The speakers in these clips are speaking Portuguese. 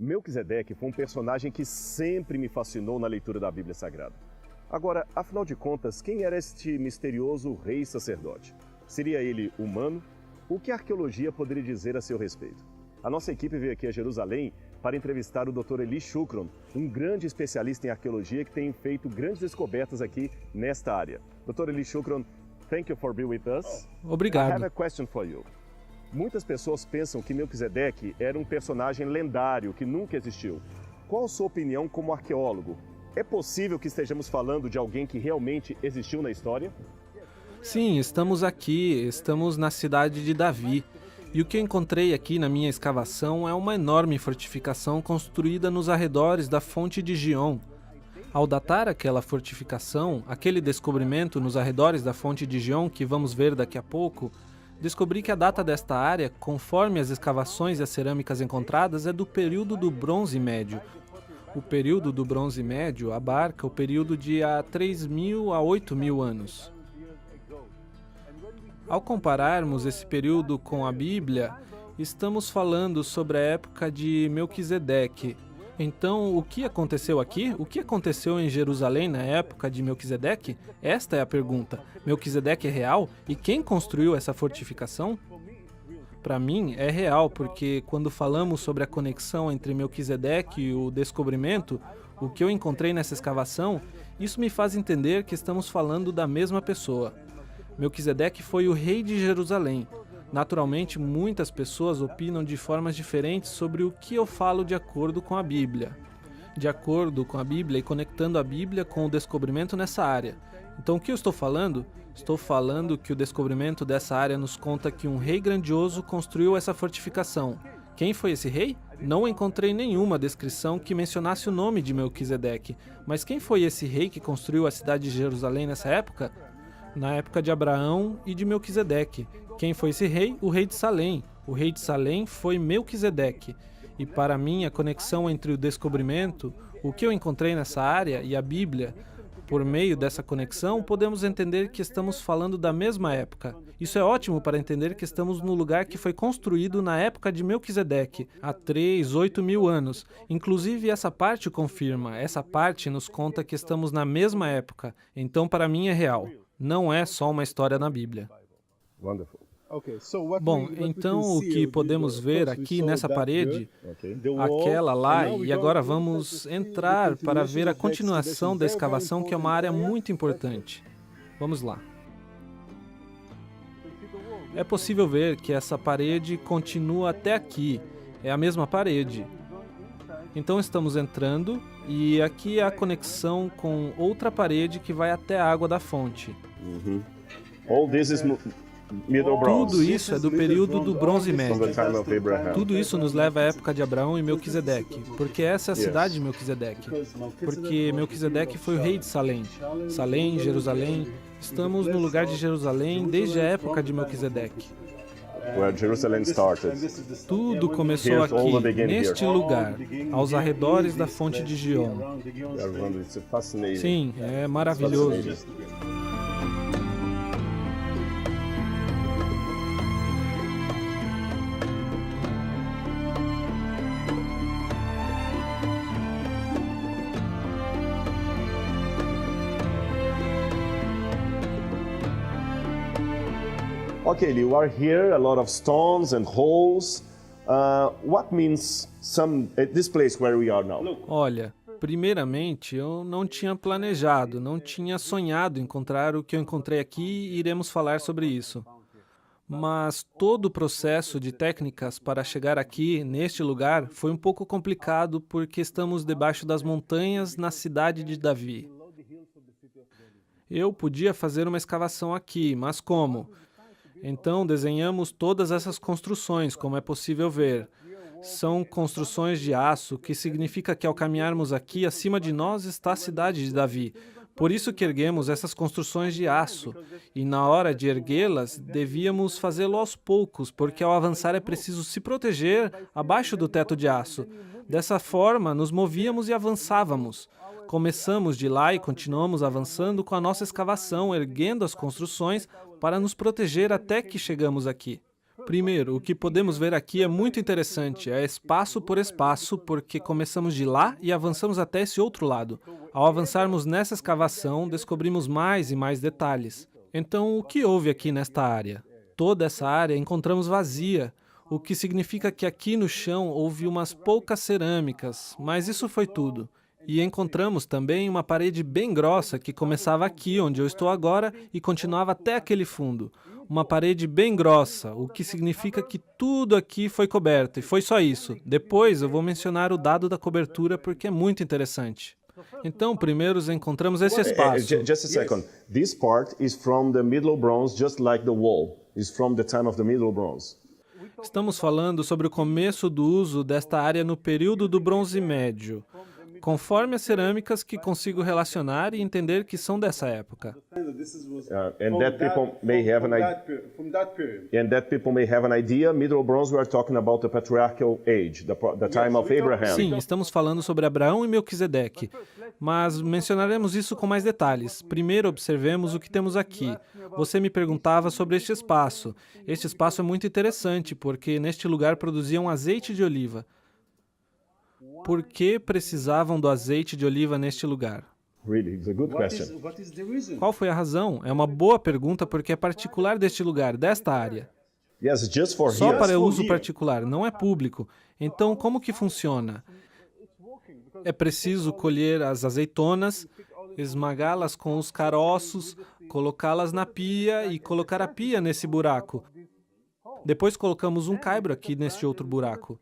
Melquisedeque foi um personagem que sempre me fascinou na leitura da Bíblia Sagrada. Agora, afinal de contas, quem era este misterioso rei sacerdote? Seria ele humano? O que a arqueologia poderia dizer a seu respeito? A nossa equipe veio aqui a Jerusalém para entrevistar o Dr. Eli Shukron, um grande especialista em arqueologia que tem feito grandes descobertas aqui nesta área. Dr. Eli Shukron, thank you for being with us. Obrigado. I have a question for you. Muitas pessoas pensam que Melquisedeque era um personagem lendário que nunca existiu. Qual a sua opinião como arqueólogo? É possível que estejamos falando de alguém que realmente existiu na história? Sim, estamos aqui, estamos na cidade de Davi. E o que eu encontrei aqui na minha escavação é uma enorme fortificação construída nos arredores da fonte de Gion. Ao datar aquela fortificação, aquele descobrimento nos arredores da fonte de Gion, que vamos ver daqui a pouco, descobri que a data desta área, conforme as escavações e as cerâmicas encontradas, é do período do Bronze Médio. O período do Bronze Médio abarca o período de há 3.000 a 8.000 anos. Ao compararmos esse período com a Bíblia, estamos falando sobre a época de Melquisedeque. Então, o que aconteceu aqui? O que aconteceu em Jerusalém na época de Melquisedeque? Esta é a pergunta. Melquisedeque é real? E quem construiu essa fortificação? Para mim, é real, porque quando falamos sobre a conexão entre Melquisedeque e o descobrimento, o que eu encontrei nessa escavação, isso me faz entender que estamos falando da mesma pessoa. Melquisedeque foi o rei de Jerusalém. Naturalmente, muitas pessoas opinam de formas diferentes sobre o que eu falo de acordo com a Bíblia. De acordo com a Bíblia e conectando a Bíblia com o descobrimento nessa área. Então, o que eu estou falando? Estou falando que o descobrimento dessa área nos conta que um rei grandioso construiu essa fortificação. Quem foi esse rei? Não encontrei nenhuma descrição que mencionasse o nome de Melquisedeque. Mas quem foi esse rei que construiu a cidade de Jerusalém nessa época? Na época de Abraão e de Melquisedeque. Quem foi esse rei? O rei de Salém. O rei de Salém foi Melquisedeque. E para mim, a conexão entre o descobrimento, o que eu encontrei nessa área e a Bíblia, por meio dessa conexão, podemos entender que estamos falando da mesma época. Isso é ótimo para entender que estamos no lugar que foi construído na época de Melquisedeque, há 8.000 anos. Inclusive, essa parte confirma, essa parte nos conta que estamos na mesma época. Então, para mim, é real. Não é só uma história na Bíblia. Wonderful. Bom, então o que podemos ver aqui nessa parede, aquela lá, e agora vamos entrar para ver a continuação da escavação, que é uma área muito importante. Vamos lá. É possível ver que essa parede continua até aqui, é a mesma parede. Então estamos entrando e aqui é a conexão com outra parede que vai até a água da fonte. All this is Middle Bronze. Tudo isso é do período do Bronze Médio. From the time of Abraham. Tudo isso nos leva à época de Abraão e Melquisedeque, porque essa é a cidade de Melquisedeque. Porque Melquisedeque foi o rei de Salém. Salém, Jerusalém. Estamos no lugar de Jerusalém desde a época de Melquisedeque. Where Jerusalem started. Tudo começou aqui, neste lugar, aos arredores da fonte de Gion. It's fascinating. Sim, é maravilhoso. Okay, you are here, a lot of stones and holes. What means this place where we are now? Olha, primeiramente, eu não tinha planejado, não tinha sonhado encontrar o que eu encontrei aqui e iremos falar sobre isso. Mas todo o processo de técnicas para chegar aqui, neste lugar, foi um pouco complicado porque estamos debaixo das montanhas na cidade de Davi. Eu podia fazer uma escavação aqui, mas como? Então, desenhamos todas essas construções, como é possível ver. São construções de aço, que significa que ao caminharmos aqui, acima de nós está a cidade de Davi. Por isso que erguemos essas construções de aço. E na hora de erguê-las, devíamos fazê-lo aos poucos, porque ao avançar é preciso se proteger abaixo do teto de aço. Dessa forma, nos movíamos e avançávamos. Começamos de lá e continuamos avançando com a nossa escavação, erguendo as construções para nos proteger até que chegamos aqui. Primeiro, o que podemos ver aqui é muito interessante, é espaço por espaço, porque começamos de lá e avançamos até esse outro lado. Ao avançarmos nessa escavação, descobrimos mais e mais detalhes. Então, o que houve aqui nesta área? Toda essa área encontramos vazia, o que significa que aqui no chão houve umas poucas cerâmicas, mas isso foi tudo. E encontramos também uma parede bem grossa que começava aqui, onde eu estou agora, e continuava até aquele fundo. Uma parede bem grossa, o que significa que tudo aqui foi coberto, e foi só isso. Depois eu vou mencionar o dado da cobertura porque é muito interessante. Então, primeiro encontramos esse espaço. Just a second. This part is from the Middle Bronze, just like the wall. Is from the time of the Middle Bronze. Estamos falando sobre o começo do uso desta área no período do Bronze Médio, conforme as cerâmicas que consigo relacionar e entender que são dessa época. And that people may have an idea. Middle Bronze, we are talking about the patriarchal age, the time of Abraham. Sim, estamos falando sobre Abraão e Melquisedeque, mas mencionaremos isso com mais detalhes. Primeiro, observemos o que temos aqui. Você me perguntava sobre este espaço. Este espaço é muito interessante, porque neste lugar produziam azeite de oliva. Por que precisavam do azeite de oliva neste lugar? Really, it's a good question. Qual foi a razão? É uma boa pergunta porque é particular deste lugar, desta área. Yes, just for Só here. para uso particular, não é público. Então, como que funciona? É preciso colher as azeitonas, esmagá-las com os caroços, colocá-las na pia e colocar a pia nesse buraco. Depois colocamos um caibro aqui neste outro buraco.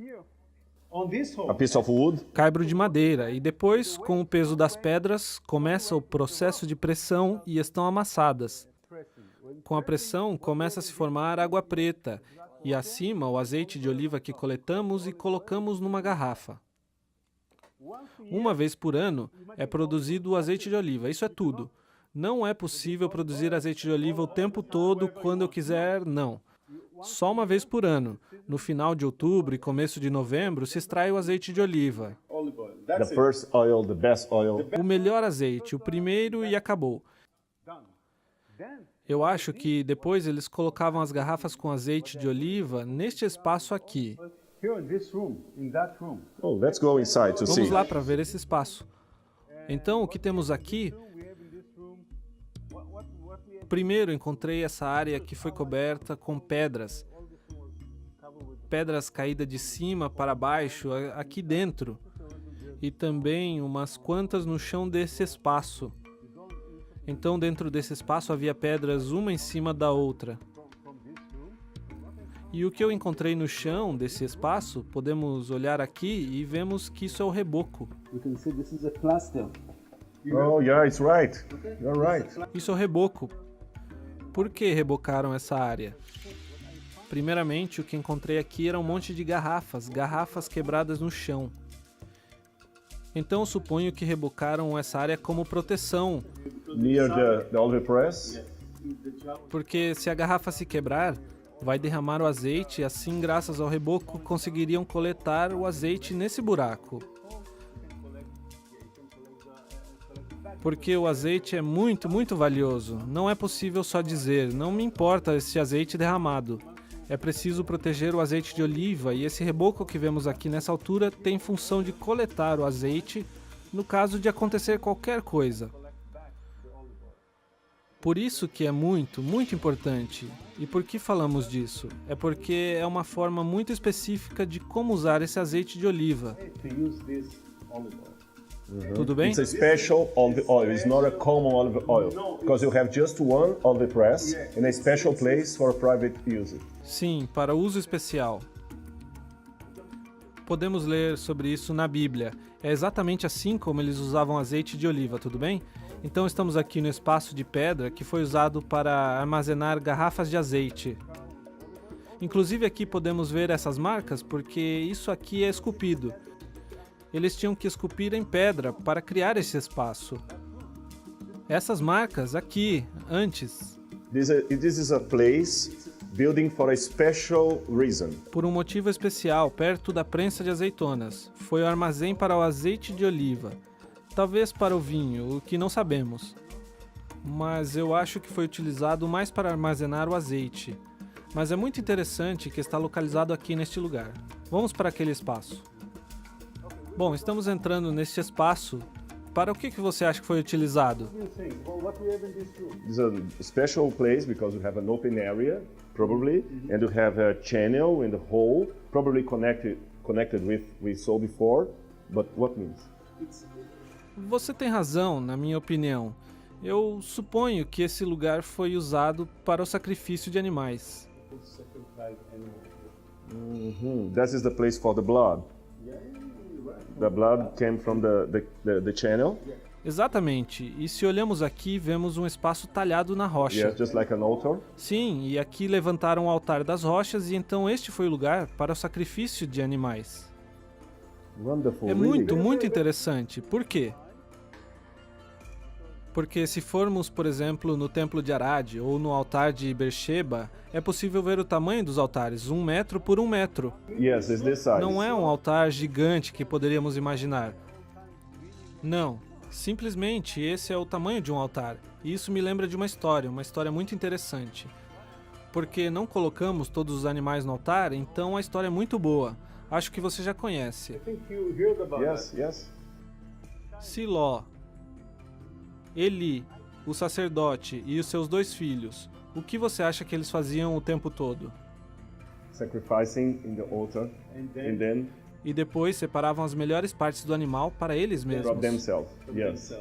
A piece of wood. Caibro de madeira, e depois, com o peso das pedras, começa o processo de pressão e estão amassadas. Com a pressão, começa a se formar água preta, e acima o azeite de oliva que coletamos e colocamos numa garrafa. Uma vez por ano é produzido o azeite de oliva, isso é tudo. Não é possível produzir azeite de oliva o tempo todo, quando eu quiser, não. Só uma vez por ano. No final de outubro e começo de novembro, se extrai o azeite de oliva. The first oil, the best oil. O melhor azeite, o primeiro e acabou. Eu acho que depois eles colocavam as garrafas com azeite de oliva neste espaço aqui. Oh, let's go inside to see. Vamos lá para ver esse espaço. Então, o que temos aqui? Primeiro, encontrei essa área que foi coberta com pedras. Pedras caídas de cima para baixo, aqui dentro. E também umas quantas no chão desse espaço. Então, dentro desse espaço havia pedras uma em cima da outra. E o que eu encontrei no chão desse espaço, podemos olhar aqui e vemos que isso é o reboco. Oh, yeah, it's right. You're right. Isso é o reboco. Por que rebocaram essa área? Primeiramente, o que encontrei aqui era um monte de garrafas quebradas no chão. Então, suponho que rebocaram essa área como proteção, Near the olive press. porque se a garrafa se quebrar, vai derramar o azeite e assim, graças ao reboco, conseguiriam coletar o azeite nesse buraco. Porque o azeite é muito, muito valioso. Não é possível só dizer, não me importa esse azeite derramado. É preciso proteger o azeite de oliva e esse reboco que vemos aqui nessa altura tem função de coletar o azeite no caso de acontecer qualquer coisa. Por isso que é muito, muito importante. E por que falamos disso? É porque é uma forma muito específica de como usar esse azeite de oliva. Tudo bem? It's a special olive oil. It's not a common olive oil. Because you have just one olive press in a special place for private use. Sim, para uso especial. Podemos ler sobre isso na Bíblia. É exatamente assim como eles usavam azeite de oliva, tudo bem? Então estamos aqui no espaço de pedra que foi usado para armazenar garrafas de azeite. Inclusive aqui podemos ver essas marcas porque isso aqui é esculpido. Eles tinham que esculpir em pedra para criar esse espaço. Essas marcas aqui, antes, This is a place building for a special reason. por um motivo especial, perto da prensa de azeitonas. Foi o armazém para o azeite de oliva. Talvez para o vinho, o que não sabemos. Mas eu acho que foi utilizado mais para armazenar o azeite. Mas é muito interessante que está localizado aqui neste lugar. Vamos para aquele espaço. Bom, estamos entrando neste espaço. Para o que você acha que foi utilizado? This is a special place because we have an open area, probably, and you have a channel in the hole, probably connected with we saw before. But what means? Você tem razão, na minha opinião. Eu suponho que esse lugar foi usado para o sacrifício de animais. That is the place for the blood. The blood came from the channel. Exatamente. E se olhamos aqui, vemos um espaço talhado na rocha. Yes, just like an altar. Sim, e aqui levantaram o altar das rochas e então este foi o lugar para o sacrifício de animais. Wonderful. É really. muito interessante. Por quê? Porque se formos, por exemplo, no templo de Arad ou no altar de Beersheba, é possível ver o tamanho dos altares, 1 metro por 1 metro. Yes, it's this size. Não é um altar gigante que poderíamos imaginar. Não, simplesmente esse é o tamanho de um altar. E isso me lembra de uma história muito interessante. Porque não colocamos todos os animais no altar, então a história é muito boa. Acho que você já conhece. Yes. Siló, Eli, o sacerdote e os seus 2 filhos, o que você acha que eles faziam o tempo todo? Sacrificing in the altar, and then E depois separavam as melhores partes do animal para eles drop mesmos. themselves. Yes.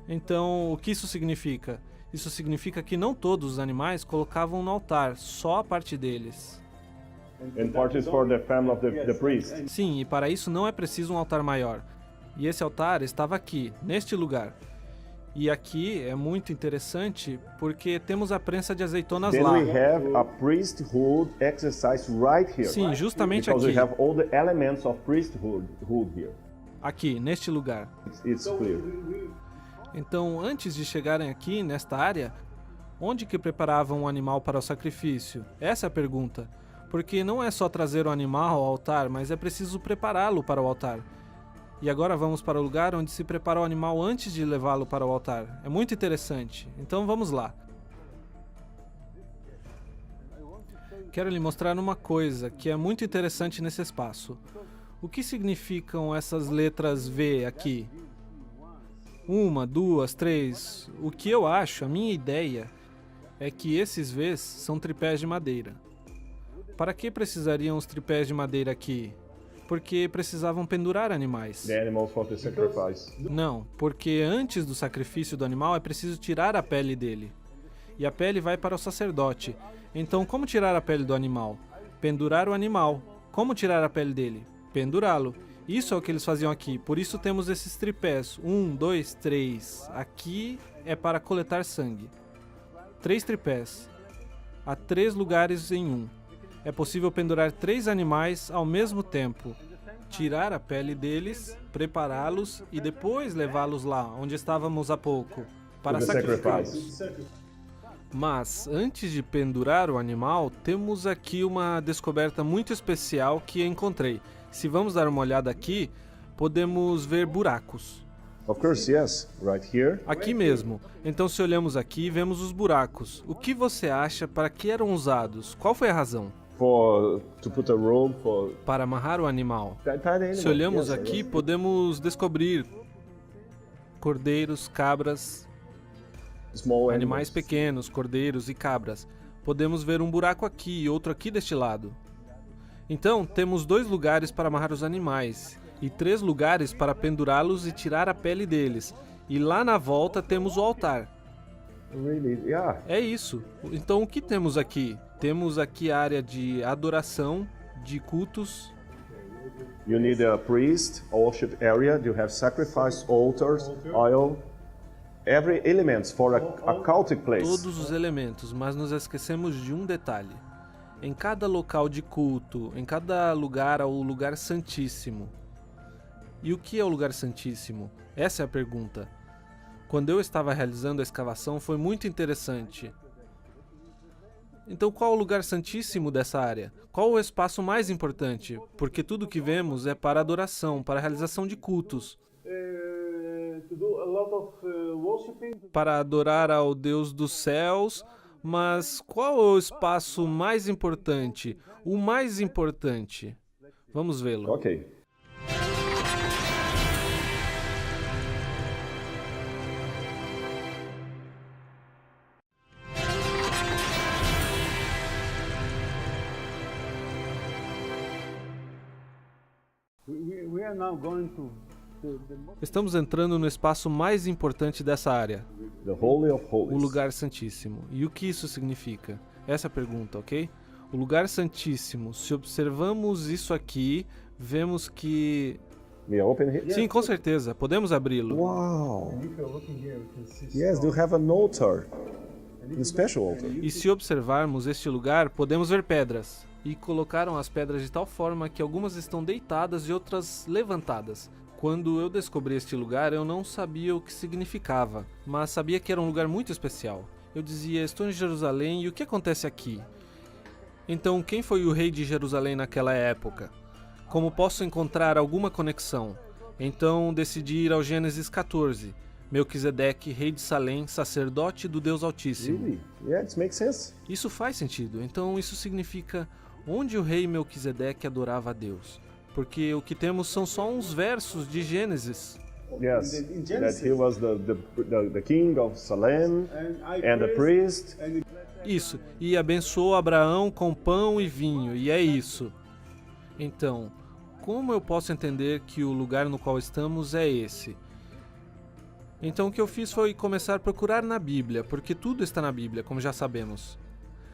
Então, o que isso significa? Isso significa que não todos os animais colocavam no altar, só a parte deles. And part is for the family of the priest. Sim, e para isso não é preciso um altar maior. E esse altar estava aqui, neste lugar. E aqui é muito interessante porque temos a prensa de azeitonas Then lá. we have a priesthood exercise right here. Sim, justamente Because aqui. we have all the elements of priesthood here. Aqui, neste lugar. It's clear. Então, antes de chegarem aqui, nesta área, onde que preparavam o animal para o sacrifício? Essa é a pergunta. Porque não é só trazer o animal ao altar, mas é preciso prepará-lo para o altar. E agora vamos para o lugar onde se prepara o animal antes de levá-lo para o altar. É muito interessante. Então vamos lá. Quero lhe mostrar uma coisa que é muito interessante nesse espaço. O que significam essas letras V aqui? 1, 2, 3. O que eu acho, a minha ideia, é que esses Vs são tripés de madeira. Para que precisariam os tripés de madeira aqui? Porque precisavam pendurar animais. The animals for the sacrifice. Não, porque antes do sacrifício do animal é preciso tirar a pele dele. E a pele vai para o sacerdote. Então, como tirar a pele do animal? Pendurar o animal. Como tirar a pele dele? Pendurá-lo. Isso é o que eles faziam aqui. Por isso temos esses tripés. 1, 2, 3. Aqui é para coletar sangue. 3 tripés. Há 3 lugares em um. É possível pendurar 3 animais ao mesmo tempo, tirar a pele deles, prepará-los e depois levá-los lá, onde estávamos há pouco, para To the sacrificá-los. sacrifice. Mas, antes de pendurar o animal, temos aqui uma descoberta muito especial que encontrei. Se vamos dar uma olhada aqui, podemos ver buracos. Of course, yes. Right here. Aqui mesmo. Então, se olhamos aqui, vemos os buracos. O que você acha para que eram usados? Qual foi a razão? To put a rope for Para amarrar o animal. tie the animal. Se olhamos Yes, aqui, yes. podemos descobrir cordeiros, cabras, Small animais animals. pequenos, cordeiros e cabras. Podemos ver um buraco aqui e outro aqui deste lado. Então, temos 2 lugares para amarrar os animais e 3 lugares para pendurá-los e tirar a pele deles. E lá na volta temos o altar. Really? Yeah. É isso. Então, o que temos aqui? Temos aqui a área de adoração, de cultos. You need a priest, worship area. You have sacrifice altars, oil, every elements for a cultic place. Todos os elementos, mas nos esquecemos de um detalhe. Em cada local de culto, em cada lugar há o lugar santíssimo. E o que é o lugar santíssimo? Essa é a pergunta. Quando eu estava realizando a escavação foi muito interessante. Então qual o lugar santíssimo dessa área? Qual o espaço mais importante? Porque tudo que vemos é para adoração, para a realização de cultos. To do a lot of worshiping. Para adorar ao Deus dos céus, Mas qual é o espaço mais importante? O mais importante? Vamos vê-lo. Ok. We are now going to Estamos entrando no espaço mais importante dessa área, The Holy of o Holies. lugar santíssimo. E o que isso significa? Essa é a pergunta, ok? O lugar santíssimo, se observamos isso aqui, vemos que... May I open here? Sim, com certeza, podemos abri-lo. Wow. if you're looking here, you can see Yes, they have an altar. A special altar. E se observarmos este lugar, podemos ver pedras. E colocaram as pedras de tal forma que algumas estão deitadas e outras levantadas. Quando eu descobri este lugar, eu não sabia o que significava, mas sabia que era um lugar muito especial. Eu dizia, estou em Jerusalém e o que acontece aqui? Então, quem foi o rei de Jerusalém naquela época? Como posso encontrar alguma conexão? Então, decidi ir ao Gênesis 14. Melquisedeque, rei de Salém, sacerdote do Deus Altíssimo. Really? Yeah, it makes sense. Isso faz sentido. Então, isso significa onde o rei Melquisedeque adorava a Deus. Porque o que temos são só uns versos de Gênesis. Yes, In that Genesis. he was the king of Salem and the priest. Isso. E abençoou Abraão com pão e vinho. E é isso. Então, como eu posso entender que o lugar no qual estamos é esse? Então o que eu fiz foi começar a procurar na Bíblia, porque tudo está na Bíblia, como já sabemos.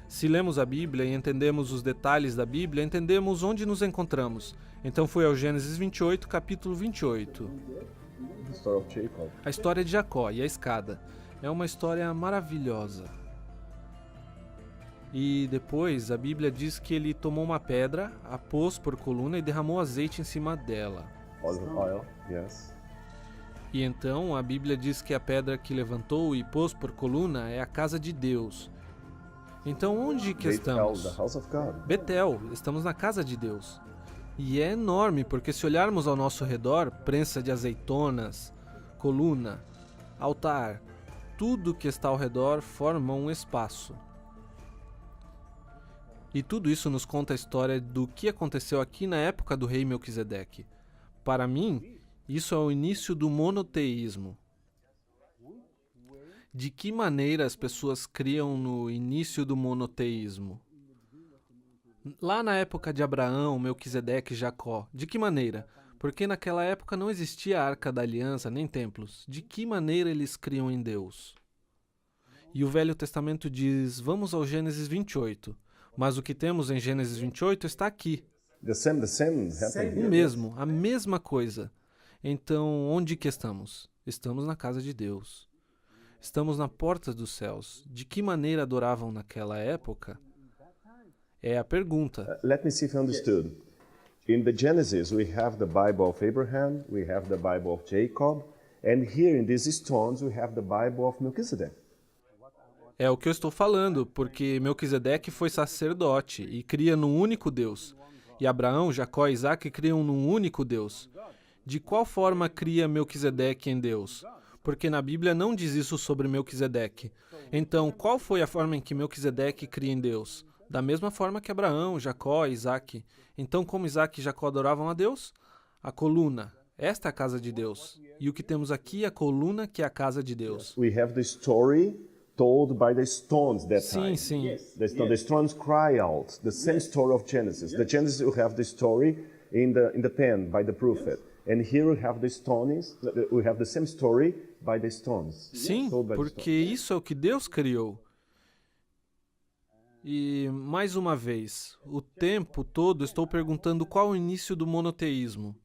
Se lemos a Bíblia e entendemos os detalhes da Bíblia, entendemos onde nos encontramos. Então fui ao Gênesis 28, capítulo 28. The story of Jacob. A história de Jacó e a escada. É uma história maravilhosa. E depois a Bíblia diz que ele tomou uma pedra, a pôs por coluna e derramou azeite em cima dela. Olive oil. Yes. E então a Bíblia diz que a pedra que levantou e pôs por coluna é a casa de Deus. Então onde que Bethel, estamos? the house of God. Betel, estamos na casa de Deus. E é enorme, porque se olharmos ao nosso redor, prensa de azeitonas, coluna, altar, tudo que está ao redor forma um espaço. E tudo isso nos conta a história do que aconteceu aqui na época do rei Melquisedeque. Para mim, isso é o início do monoteísmo. De que maneira as pessoas criam no início do monoteísmo? Lá na época de Abraão, Melquisedeque e Jacó, de que maneira? Porque naquela época não existia a Arca da Aliança nem templos. De que maneira eles criam em Deus? E o Velho Testamento diz, vamos ao Gênesis 28. Mas o que temos em Gênesis 28 está aqui. The same happened O here. mesmo, a mesma coisa. Então, onde que estamos? Estamos na casa de Deus. Estamos na porta dos céus. De que maneira adoravam naquela época? É a pergunta. Let me see if I understood. In the Genesis, we have the Bible of Abraham, we have the Bible of Jacob, and here in these stones, we have the Bible of Melchizedek. É o que eu estou falando, porque Melquisedeque foi sacerdote e cria num único Deus. E Abraão, Jacó e Isaac criam num único Deus. De qual forma cria Melquisedeque em Deus? Porque na Bíblia não diz isso sobre Melquisedeque. Então, qual foi a forma em que Melquisedeque cria em Deus? Da mesma forma que Abraão, Jacó e Isaac. Então, como Isaac e Jacó adoravam a Deus? A coluna. Esta é a casa de Deus. E o que temos aqui é a coluna, que é a casa de Deus. We have the story told by the stones that Sim, time. sim. The stones cry out. The same story of Genesis. The Genesis, you have the story in the pen by the prophet. And here we have the stones. We have the same story by the stones. Sim, Told by the porque isso é o que Deus criou. E, mais uma vez, o tempo todo estou perguntando qual o início do monoteísmo.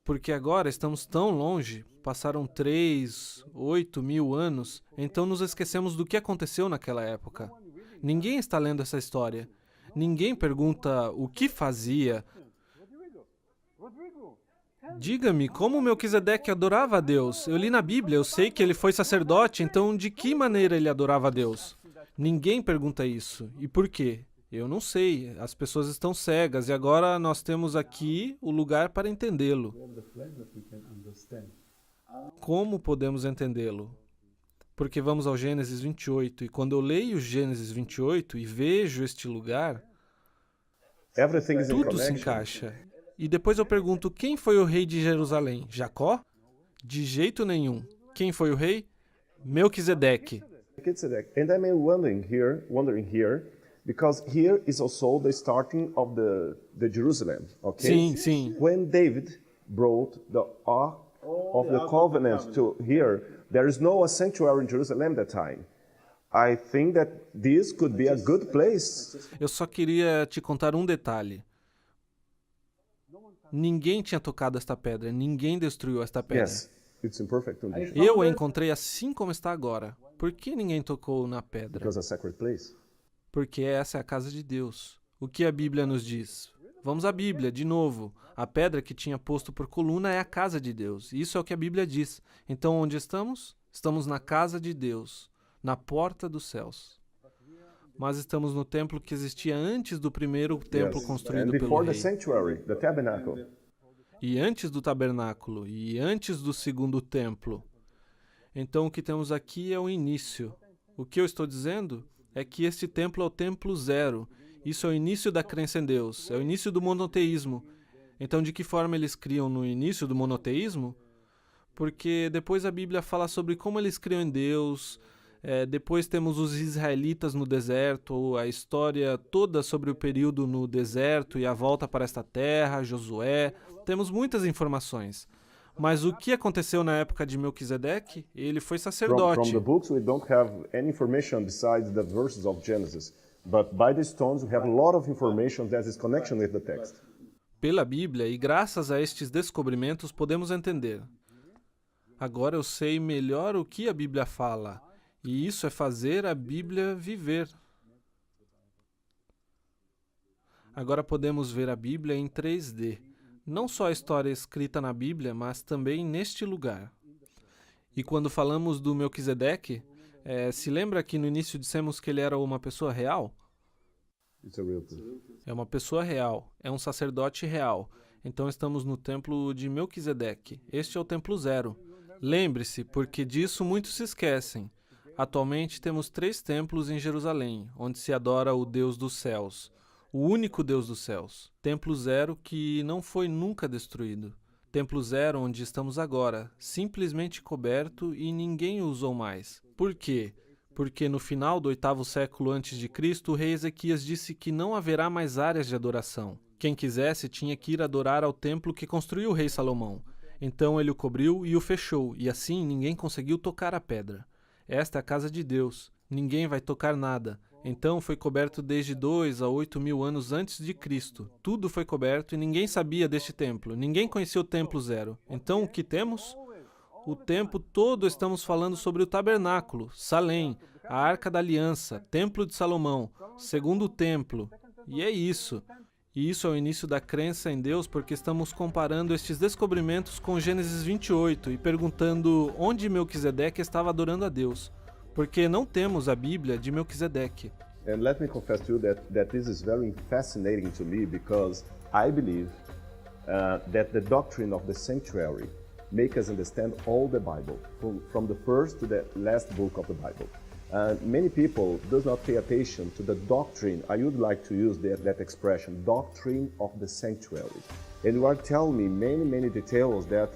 Porque agora estamos tão longe, passaram 3, 8 mil anos, então nos esquecemos do que aconteceu naquela época. Ninguém está lendo essa história. Ninguém pergunta o que fazia. Diga-me, como Melquisedeque adorava a Deus? Eu li na Bíblia, eu sei que ele foi sacerdote, então de que maneira ele adorava a Deus? Ninguém pergunta isso. E por quê? Eu não sei. As pessoas estão cegas e agora nós temos aqui o lugar para entendê-lo. Como podemos entendê-lo? Porque vamos ao Gênesis 28, e quando eu leio Gênesis 28 e vejo este lugar, Everything is in tudo se connection. encaixa. E depois eu pergunto, quem foi o rei de Jerusalém? Jacó? De jeito nenhum. Quem foi o rei? Melquisedeque. And I'm wondering here, because here is also the starting of the Jerusalem, okay? Sim, sim. When David brought the Ark of the Covenant to here, there is no sanctuary in Jerusalem that time. I think that this could be a good place. Eu só queria te contar um detalhe. Ninguém tinha tocado esta pedra, ninguém destruiu esta pedra. Yes, it's in perfect condition. Eu a encontrei assim como está agora. Por que ninguém tocou na pedra? Because a sacred place. Porque essa é a casa de Deus. O que a Bíblia nos diz? Vamos à Bíblia, de novo. A pedra que tinha posto por coluna é a casa de Deus. Isso é o que a Bíblia diz. Então, onde estamos? Estamos na casa de Deus, na porta dos céus. Mas estamos no templo que existia antes do primeiro templo construído And pelo before the rei. sanctuary, the tabernacle. E antes do tabernáculo, e antes do segundo templo. Então, o que temos aqui é o início. O que eu estou dizendo é que este templo é o templo zero. Isso é o início da crença em Deus, é o início do monoteísmo. Então, de que forma eles criam no início do monoteísmo? Porque depois a Bíblia fala sobre como eles criam em Deus. Depois temos os israelitas no deserto, a história toda sobre o período no deserto e a volta para esta terra, Josué. Temos muitas informações. Mas o que aconteceu na época de Melquisedeque? Ele foi sacerdote. From the books we don't have any information besides the verses of Genesis. But by the stones we have a lot of information that is connection with the text. Pela Bíblia, e graças a estes descobrimentos podemos entender. Agora eu sei melhor o que a Bíblia fala. E isso é fazer a Bíblia viver. Agora podemos ver a Bíblia em 3D. Não só a história escrita na Bíblia, mas também neste lugar. E quando falamos do Melquisedeque, se lembra que no início dissemos que ele era uma pessoa real? It's a real thing. É uma pessoa real, é um sacerdote real. Então estamos no templo de Melquisedeque. Este é o templo zero. Lembre-se, porque disso muitos se esquecem. Atualmente temos 3 templos em Jerusalém, onde se adora o Deus dos céus. O único Deus dos céus. Templo zero que não foi nunca destruído. Templo zero onde estamos agora, simplesmente coberto e ninguém o usou mais. Por quê? Porque no final do 8º século a.C., o rei Ezequias disse que não haverá mais áreas de adoração. Quem quisesse tinha que ir adorar ao templo que construiu o rei Salomão. Então ele o cobriu e o fechou, e assim ninguém conseguiu tocar a pedra. Esta é a casa de Deus. Ninguém vai tocar nada. Então foi coberto desde 2 a 8 mil anos antes de Cristo. Tudo foi coberto e ninguém sabia deste templo. Ninguém conhecia o templo zero. Então o que temos? O tempo todo estamos falando sobre o tabernáculo, Salém, a Arca da Aliança, Templo de Salomão, segundo templo. E é isso. E isso é o início da crença em Deus, porque estamos comparando estes descobrimentos com Gênesis 28 e perguntando onde Melquisedeque estava adorando a Deus. Porque não temos a Bíblia de Melquisedeque. And let me confess to you that this is very fascinating to me because I believe that the doctrine of the sanctuary make us understand all the Bible, from the first to the last book of the Bible. Many people does not pay attention to the doctrine. I would like to use that expression, doctrine of the sanctuary. And you are telling me many details that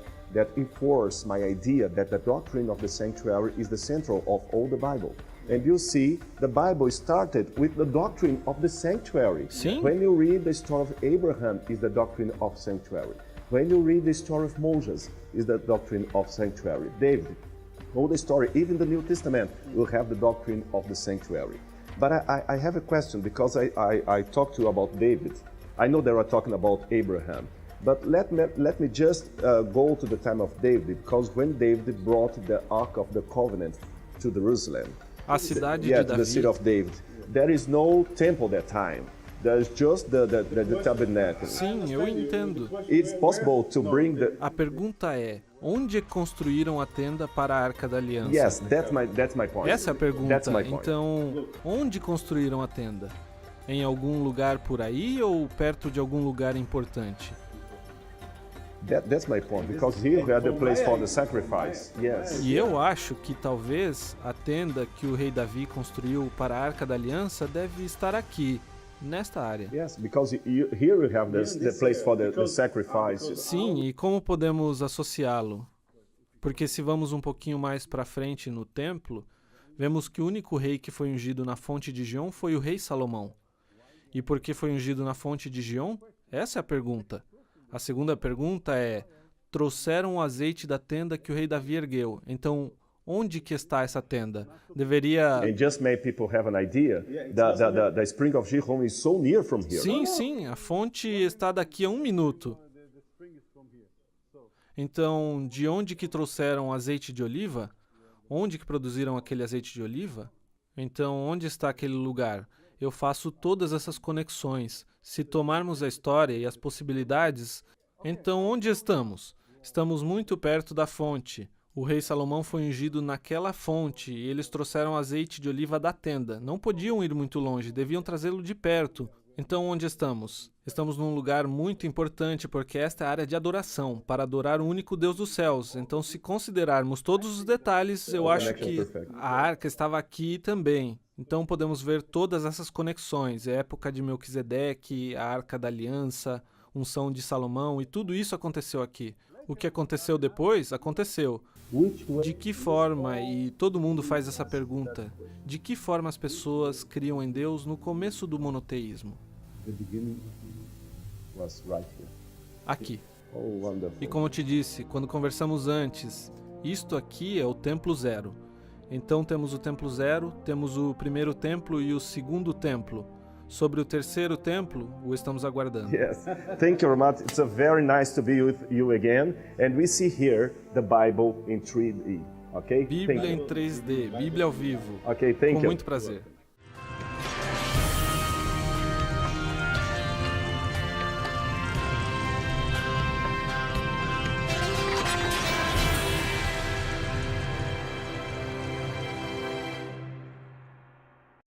enforce my idea that the doctrine of the sanctuary is the central of all the Bible. And you see, the Bible started with the doctrine of the sanctuary. Sim. When you read the story of Abraham, is the doctrine of sanctuary. When you read the story of Moses, is the doctrine of sanctuary. David, all the story, even the New Testament, will have the doctrine of the sanctuary. But I have a question, because I talked to you about David. I know they are talking about Abraham. But let me just go to the time of David, because when David brought the Ark of the Covenant to Jerusalem, A cidade to de the city Davi. of David, there is no temple that time. There's just the tabernacle. Sim, eu entendo. It's possible to bring the... A pergunta é, onde construíram a tenda para a Arca da Aliança? Yes, that's my point. Essa é a pergunta. That's my point. Então, onde construíram a tenda? Em algum lugar por aí ou perto de algum lugar importante? That's my point, because here we had the place for the sacrifice. Yes. E eu acho que talvez a tenda que o rei Davi construiu para a Arca da Aliança deve estar aqui, nesta área. Yes, because here we have the place for the sacrifice. Sim, e como podemos associá-lo? Porque se vamos um pouquinho mais para frente no templo, vemos que o único rei que foi ungido na fonte de Gion foi o rei Salomão. E por que foi ungido na fonte de Gion? Essa é a pergunta. A segunda pergunta é: trouxeram o azeite da tenda que o rei Davi ergueu. Então, onde que está essa tenda? Deveria... And just make people have an idea, the spring of Gihon is so near from here. Sim, a fonte está daqui a 1 minuto. Então, de onde que trouxeram azeite de oliva? Onde que produziram aquele azeite de oliva? Então, onde está aquele lugar? Eu faço todas essas conexões. Se tomarmos a história e as possibilidades, então onde estamos? Estamos muito perto da fonte. O rei Salomão foi ungido naquela fonte e eles trouxeram azeite de oliva da tenda. Não podiam ir muito longe, deviam trazê-lo de perto. Então onde estamos? Estamos num lugar muito importante porque esta é a área de adoração, para adorar o único Deus dos céus. Então, se considerarmos todos os detalhes, eu acho que a arca estava aqui também. Então podemos ver todas essas conexões, a época de Melquisedeque, a Arca da Aliança, unção de Salomão, e tudo isso aconteceu aqui. O que aconteceu depois, aconteceu. De que forma, e todo mundo faz essa pergunta, de que forma as pessoas criam em Deus no começo do monoteísmo? Aqui. E como eu te disse, quando conversamos antes, isto aqui é o templo zero. Então temos o templo zero, temos o primeiro templo e o segundo templo. Sobre o terceiro templo, o estamos aguardando. Yes. Thank you, Ramat. It's very nice to be with you again. And we see here the Bible in 3D. Okay? Bíblia em 3D, Bíblia ao vivo. Okay, thank you. Com muito prazer.